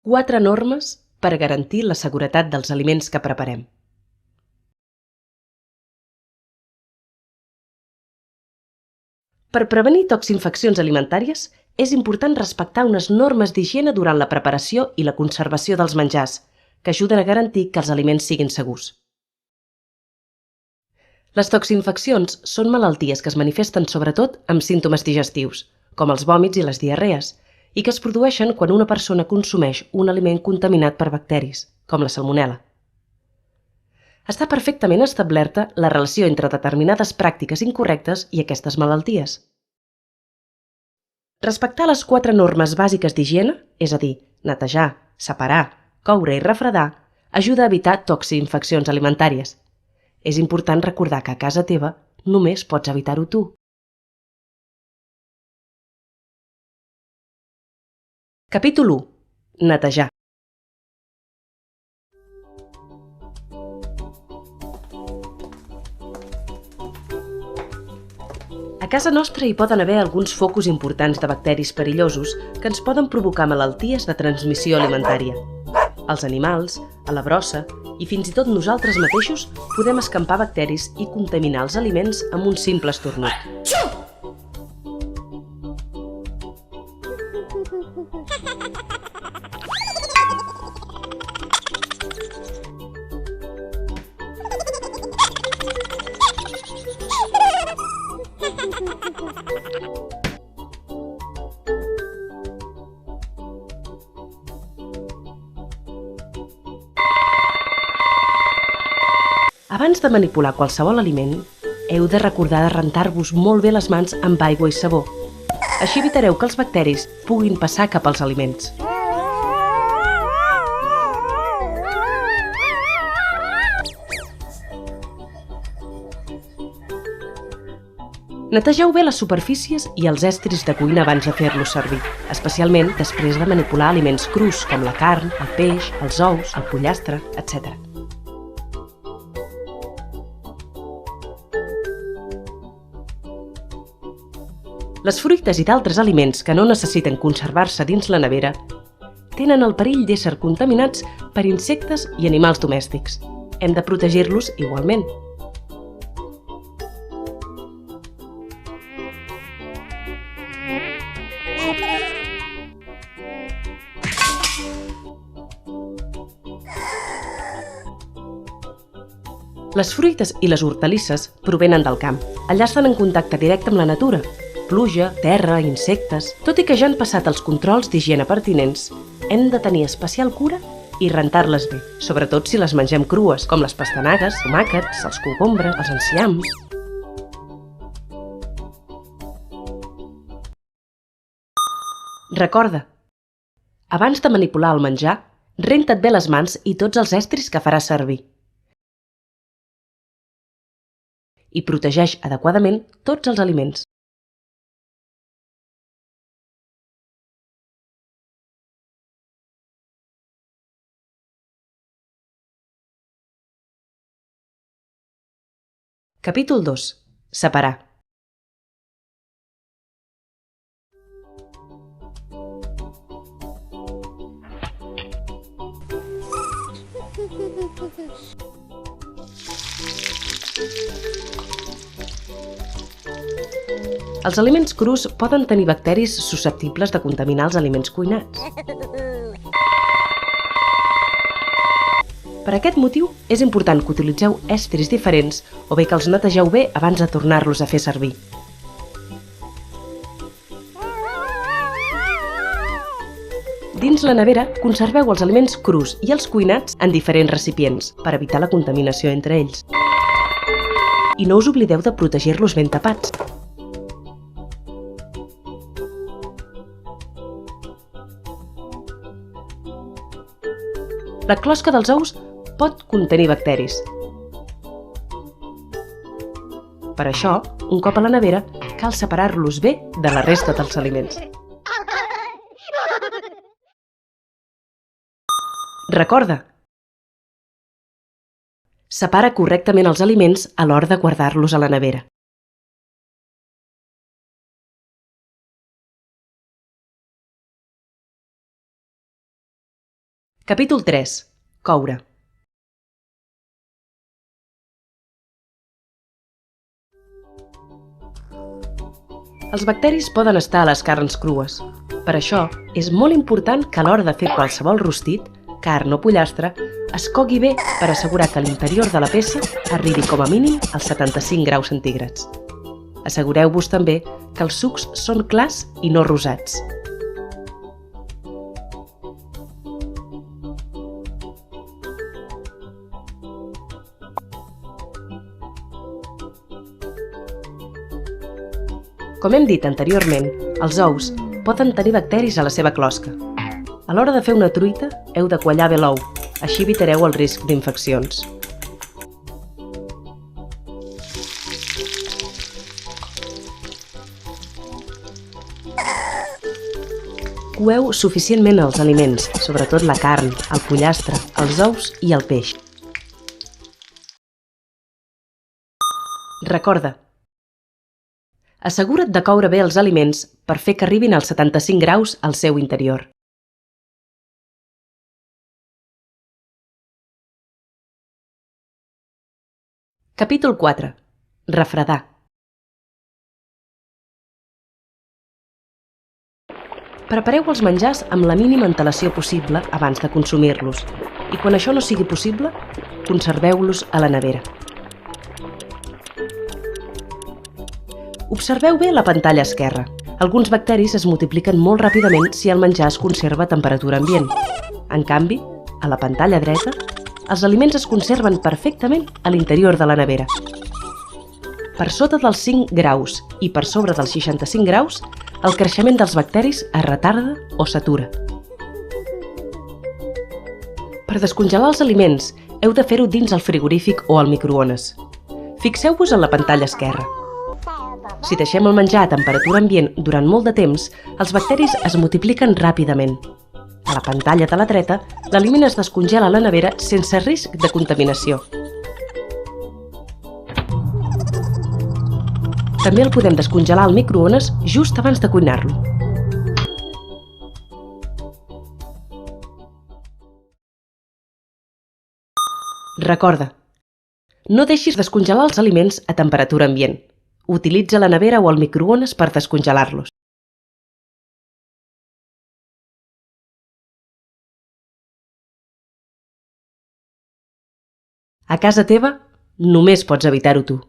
4 normes per garantir la seguretat dels aliments que preparem. Per prevenir toxinfeccions alimentàries, és important respectar unes normes d'higiene durant la preparació i la conservació dels menjars, que ajuden a garantir que els aliments siguin segurs. Les toxinfeccions són malalties que es manifesten sobretot amb símptomes digestius, com els vòmits i les diarrees, i que es produeixen quan una persona consumeix un aliment contaminat per bacteris, com la salmonel·la. Està perfectament establerta la relació entre determinades pràctiques incorrectes i aquestes malalties. Respectar les 4 normes bàsiques d'higiene, és a dir, netejar, separar, coure i refredar, ajuda a evitar toxinfeccions alimentàries. És important recordar que a casa teva només pots evitar-ho tu. Capítol 1. Netejar. A casa nostra hi poden haver alguns focus importants de bacteris perillosos que ens poden provocar malalties de transmissió alimentària. Els animals, a la brossa i fins i tot nosaltres mateixos podem escampar bacteris i contaminar els aliments amb un simple esternut. Abans de manipular qualsevol aliment, heu de recordar de rentar-vos molt bé les mans amb aigua i sabó. Així evitareu que els bacteris puguin passar cap als aliments. Netegeu bé les superfícies i els estris de cuina abans de fer-los servir, especialment després de manipular aliments crus com la carn, el peix, els ous, el pollastre, etc. Les fruites i d'altres aliments que no necessiten conservar-se dins la nevera tenen el perill d'ésser contaminats per insectes i animals domèstics. Hem de protegir-los igualment. Les fruites i les hortalisses provenen del camp. Allà estan en contacte directe amb la natura, pluja, terra, insectes. Tot i que ja han passat els controls d'higiene pertinents, hem de tenir especial cura i rentar-les bé, sobretot si les mengem crues, com les pastanagues, tomàquets, els cogombres, els enciams. Recorda, abans de manipular el menjar, renta't bé les mans i tots els estris que faràs servir. I protegeix adequadament tots els aliments. Capítol 2. Separar. Els aliments crus poden tenir bacteris susceptibles de contaminar els aliments cuinats. Per aquest motiu, és important que utilitzeu estris diferents o bé que els netegeu bé abans de tornar-los a fer servir. Dins la nevera, conserveu els aliments crus i els cuinats en diferents recipients per evitar la contaminació entre ells. I no us oblideu de protegir-los ben tapats. La closca dels ous pot contenir bacteris. Per això, un cop a la nevera, cal separar-los bé de la resta dels aliments. Recorda! Separa correctament els aliments a l'hora de guardar-los a la nevera. Capítol 3. Coure. Els bacteris poden estar a les carns crues. Per això, és molt important que a l'hora de fer qualsevol rostit, carn o pollastre, es cogui bé per assegurar que l'interior de la peça arribi com a mínim als 75 graus centígrads. Assegureu-vos també que els sucs són clars i no rosats. Com hem dit anteriorment, els ous poden tenir bacteris a la seva closca. A l'hora de fer una truita, heu de quallar bé l'ou, així evitareu el risc d'infeccions. Coeu suficientment els aliments, sobretot la carn, el pollastre, els ous i el peix. Recorda, assegura't de coure bé els aliments per fer que arribin als 75 graus al seu interior. Capítol 4. Refredar. Prepareu els menjars amb la mínima antelació possible abans de consumir-los i quan això no sigui possible, conserveu-los a la nevera. Observeu bé la pantalla esquerra. Alguns bacteris es multipliquen molt ràpidament si el menjar es conserva a temperatura ambient. En canvi, a la pantalla dreta, els aliments es conserven perfectament a l'interior de la nevera. Per sota dels 5 graus i per sobre dels 65 graus, el creixement dels bacteris es retarda o s'atura. Per descongelar els aliments, heu de fer-ho dins el frigorífic o al microones. Fixeu-vos en la pantalla esquerra. Si deixem el menjar a temperatura ambient durant molt de temps, els bacteris es multipliquen ràpidament. A la pantalla de la dreta, l'aliment es descongela a la nevera sense risc de contaminació. També el podem descongelar al microones just abans de cuinar-lo. Recorda, no deixis descongelar els aliments a temperatura ambient. Utilitza la nevera o el microones per descongelar-los. A casa teva, només pots evitar-ho tu.